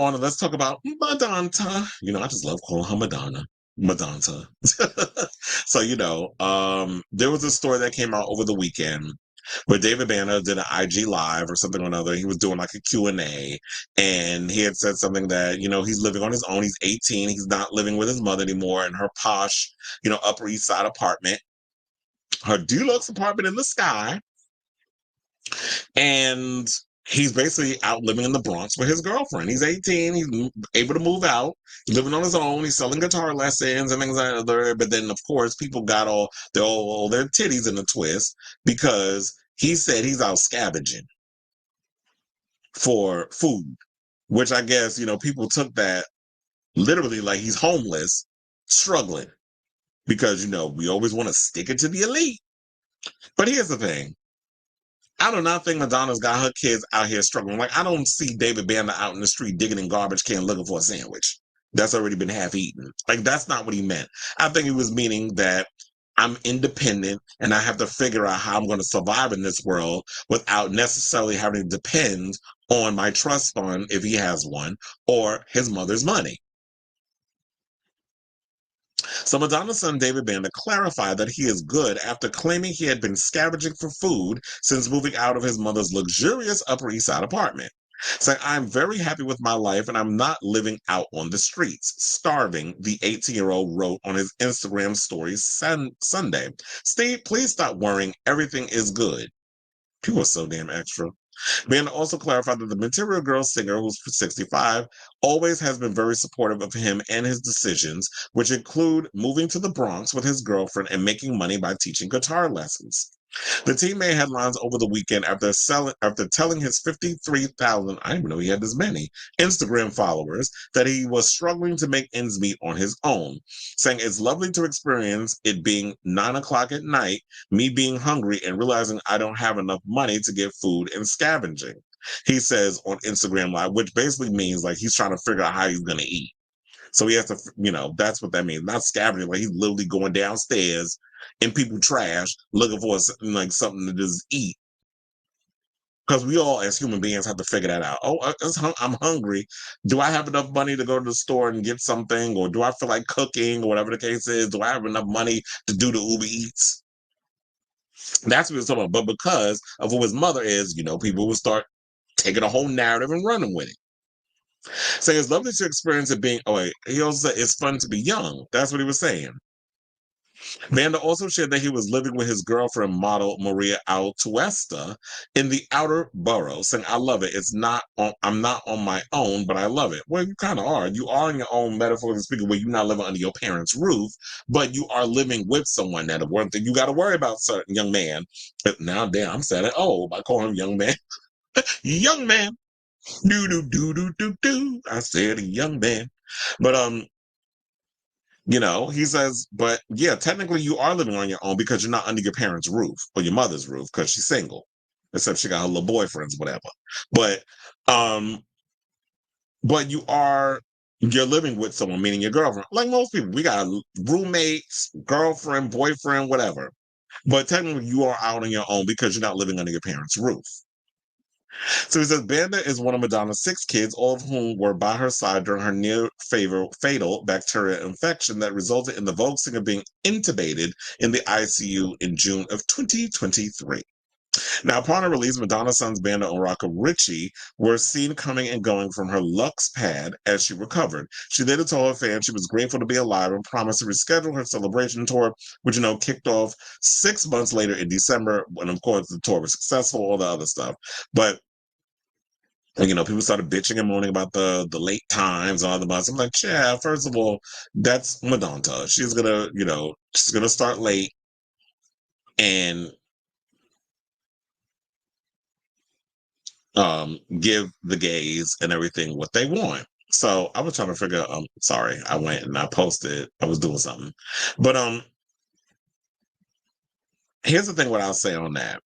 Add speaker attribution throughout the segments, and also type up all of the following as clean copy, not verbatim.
Speaker 1: on and let's talk about Madonna. I just love calling her Madonna. Madonna. So, there was a story that came out over the weekend where David Banner did an IG live or something or another. He was doing like a Q&A, and he had said something that, he's living on his own. He's 18. He's not living with his mother anymore in her posh, Upper East Side apartment, her deluxe apartment in the sky. And he's basically out living in the Bronx with his girlfriend. He's 18. He's able to move out. He's living on his own. He's selling guitar lessons and things like that. But then, of course, people got all their titties in a twist because he said he's out scavenging for food, which I guess, people took that literally like he's homeless, struggling because, we always want to stick it to the elite. But here's the thing. I do not think Madonna's got her kids out here struggling. Like, I don't see David Banner out in the street digging in garbage can looking for a sandwich that's already been half eaten. Like, that's not what he meant. I think he was meaning that I'm independent and I have to figure out how I'm going to survive in this world without necessarily having to depend on my trust fund, if he has one, or his mother's money. So Madonna's son David Banner clarified that he is good after claiming he had been scavenging for food since moving out of his mother's luxurious Upper East Side apartment. Saying, I'm very happy with my life and I'm not living out on the streets, starving, the 18-year-old wrote on his Instagram stories Sunday. Steve, please stop worrying. Everything is good. People are so damn extra. Banner also clarified that the Material Girl singer, who's 65, always has been very supportive of him and his decisions, which include moving to the Bronx with his girlfriend and making money by teaching guitar lessons. The team made headlines over the weekend after telling his 53,000, I didn't even know he had this many, Instagram followers that he was struggling to make ends meet on his own, saying it's lovely to experience it being 9 o'clock at night, me being hungry and realizing I don't have enough money to get food and scavenging. He says on Instagram Live, which basically means like he's trying to figure out how he's going to eat. So he has to, that's what that means. Not scavenging, like he's literally going downstairs in people trash looking for like something to just eat. Because we all, as human beings, have to figure that out. Oh, I'm hungry. Do I have enough money to go to the store and get something, or do I feel like cooking, or whatever the case is? Do I have enough money to do the Uber Eats? That's what he's talking about. But because of who his mother is, people will start taking a whole narrative and running with it. Saying it's lovely to experience it being. Oh wait, he also said it's fun to be young. That's what he was saying. Vanda also shared that he was living with his girlfriend, model Maria Altuesta, in the outer borough, saying, I love it. I'm not on my own, but I love it. Well, you kind of are. You are on your own, metaphorically speaking, where you're not living under your parents' roof, but you are living with someone. That one thing you got to worry about, certain young man. But now, damn, I'm saying, oh, I call him young man. Young man. Do, do, do, do, do, do. I said a young man. But, he says, but yeah, technically you are living on your own because you're not under your parents' roof or your mother's roof because she's single, except she got her little boyfriends, whatever. But, um, but you're living with someone, meaning your girlfriend. Like most people, we got roommates, girlfriend, boyfriend, whatever. But technically you are out on your own because you're not living under your parents' roof. So he says Banda is one of Madonna's 6 kids, all of whom were by her side during her fatal bacterial infection that resulted in the Vogue singer being intubated in the ICU in June of 2023. Now, upon her release, Madonna's sons Banda and Rocca Ritchie were seen coming and going from her Lux pad as she recovered. She later told her fans she was grateful to be alive and promised to reschedule her celebration tour, which, kicked off 6 months later in December, when, of course, the tour was successful, all the other stuff. But people started bitching and moaning about the late times and all the bus. I'm like, yeah, first of all, that's Madonna. She's gonna start late and give the gays and everything what they want. So I was trying to figure sorry, I went and I posted, I was doing something. But here's the thing what I'll say on that.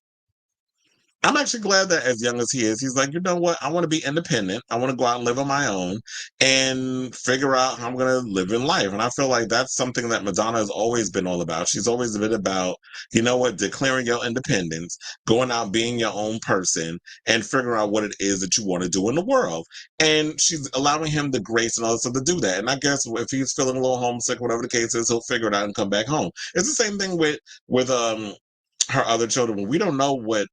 Speaker 1: I'm actually glad that as young as he is, he's like, you know what? I want to be independent. I want to go out and live on my own and figure out how I'm going to live in life. And I feel like that's something that Madonna has always been all about. She's always been about, you know what, declaring your independence, going out, being your own person, and figuring out what it is that you want to do in the world. And she's allowing him the grace and all this stuff to do that. And I guess if he's feeling a little homesick, whatever the case is, he'll figure it out and come back home. It's the same thing with her other children. We don't know what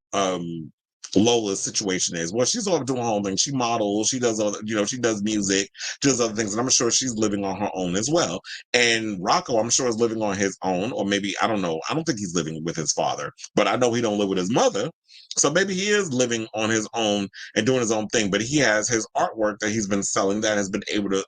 Speaker 1: Lola's situation is. Well, she's all doing her own thing. She models, she does other, she does music, she does other things, and I'm sure she's living on her own as well. And Rocco, I'm sure, is living on his own, or maybe I don't know. I don't think he's living with his father, but I know he don't live with his mother. So maybe he is living on his own and doing his own thing. But he has his artwork that he's been selling that has been able to,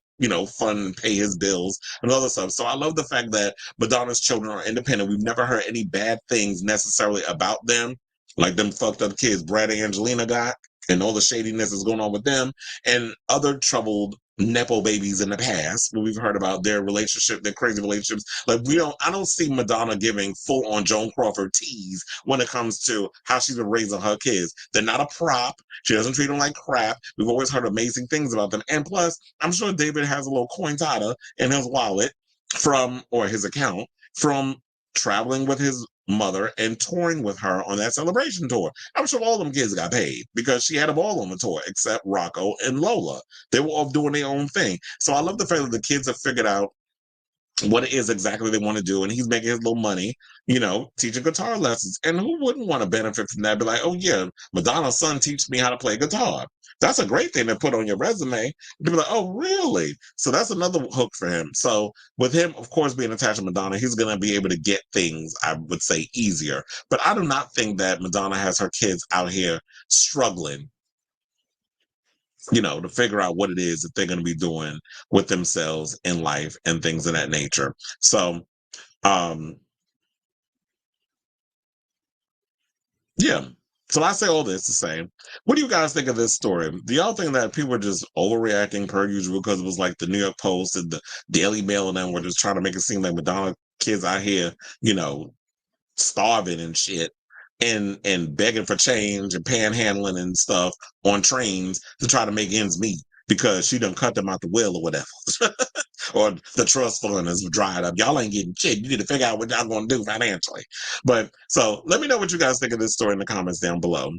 Speaker 1: fund and pay his bills and other stuff. So I love the fact that Madonna's children are independent. We've never heard any bad things necessarily about them, like them fucked up kids Brad and Angelina got, and all the shadiness that's going on with them, and other troubled Nepo babies in the past, where we've heard about their relationship, their crazy relationships. Like I don't see Madonna giving full on Joan Crawford tease when it comes to how she's been raising her kids. They're not a prop. She doesn't treat them like crap. We've always heard amazing things about them. And plus, I'm sure David has a little cointada in his wallet or his account from traveling with his mother and touring with her on that celebration tour. I'm sure all them kids got paid because she had them all on the tour except Rocco and Lola. They were all doing their own thing. So I love the fact that the kids have figured out what it is exactly they want to do, and he's making his little money, teaching guitar lessons. And who wouldn't want to benefit from that? Be like, oh yeah, Madonna's son teach me how to play guitar. That's a great thing to put on your resume. To be like, oh really? So that's another hook for him. So with him, of course, being attached to Madonna, he's going to be able to get things, I would say, easier. But I do not think that Madonna has her kids out here struggling, to figure out what it is that they're going to be doing with themselves in life and things of that nature. So, um, yeah. So I say all this to say, what do you guys think of this story? Do y'all think that people are just overreacting per usual because it was like the New York Post and the Daily Mail and them were just trying to make it seem like Madonna kids out here, starving and shit and begging for change and panhandling and stuff on trains to try to make ends meet because she done cut them out the will or whatever. Or the trust fund is dried up. Y'all ain't getting shit. You need to figure out what y'all gonna do financially. But so let me know what you guys think of this story in the comments down below.